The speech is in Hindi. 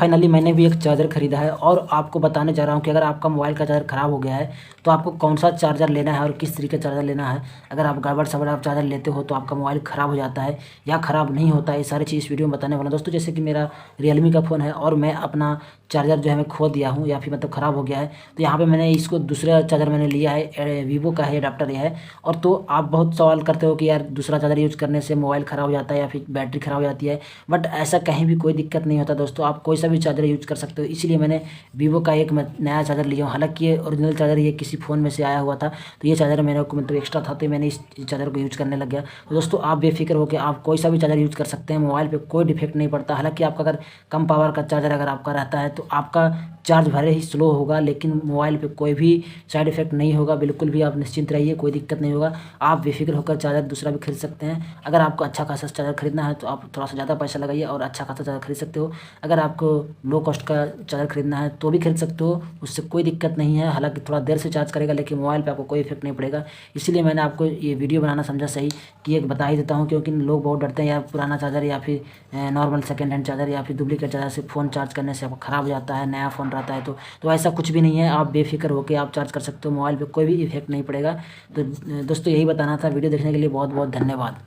फाइनली मैंने भी एक चार्जर ख़रीदा है और आपको बताने जा रहा हूँ कि अगर आपका मोबाइल का चार्जर ख़राब हो गया है तो आपको कौन सा चार्जर लेना है और किस तरीके का चार्जर लेना है। अगर आप गड़बड़ सड़बड़ आप चार्जर लेते हो तो आपका मोबाइल ख़राब हो जाता है या ख़राब नहीं होता है, ये सारी चीज़ इस वीडियो में बताने वाला हूँ दोस्तों। जैसे कि मेरा रियलमी का फ़ोन है और मैं अपना चार्जर जो है मैं खो दिया हूँ या फिर मतलब ख़राब हो गया है, तो यहाँ पे मैंने इसको दूसरा चार्जर मैंने लिया है, वीवो का है अडाप्टर यह है। और तो आप बहुत सवाल करते हो कि यार दूसरा चार्जर यूज़ करने से मोबाइल ख़राब हो जाता है या फिर बैटरी ख़राब हो जाती है, बट ऐसा कहीं भी कोई दिक्कत नहीं होता दोस्तों। आप कोई सा भी चार्जर यूज़ कर सकते हो, इसीलिए मैंने वीवो का एक नया चार्जर लिया हूँ। हालांकि ये ओरिजिनल चार्जर ये किसी फ़ोन में से आया हुआ था, तो ये चार्जर मेरे को मतलब एक्स्ट्रा था, तो मैंने इस चार्जर को यूज़ करने लग गया। तो दोस्तों आप बेफिक्र हो कि आप कोई सा भी चार्जर यूज़ कर सकते हैं, मोबाइल पे कोई डिफेक्ट नहीं पड़ता। हालांकि आपका अगर कम पावर का चार्जर अगर आपका रहता है तो आपका चार्ज भले ही स्लो होगा, लेकिन मोबाइल पे कोई भी साइड इफेक्ट नहीं होगा, बिल्कुल भी आप निश्चिंत रहिए, कोई दिक्कत नहीं होगा। आप बेफिक्र होकर चार्जर दूसरा भी खरीद सकते हैं। अगर आपको अच्छा खासा चार्जर खरीदना है तो आप थोड़ा सा ज़्यादा पैसा लगाइए और अच्छा खासा चार्जर खरीद सकते हो। अगर आपको लो कॉस्ट का चार्जर खरीदना है तो भी खरीद सकते हो, उससे कोई दिक्कत नहीं है। हालांकि थोड़ा देर से चार्ज करेगा लेकिन मोबाइल पे आपको कोई इफेक्ट नहीं पड़ेगा। इसीलिए मैंने आपको ये वीडियो बनाना समझा सही कि एक बता ही देता हूँ, क्योंकि लोग बहुत डरते हैं यार पुराना चार्जर या फिर नॉर्मल सेकेंड हैंड चार्जर या फिर डुप्लीकेट चार्जर से फ़ोन चार्ज करने से आपको ख़राब हो जाता है, नया फ़ोन रहता है तो ऐसा कुछ भी नहीं है। आप बेफिक्र होकर आप चार्ज कर सकते हो, मोबाइल पे कोई भी इफेक्ट नहीं पड़ेगा। तो दोस्तों यही बताना था। वीडियो देखने के लिए बहुत बहुत धन्यवाद।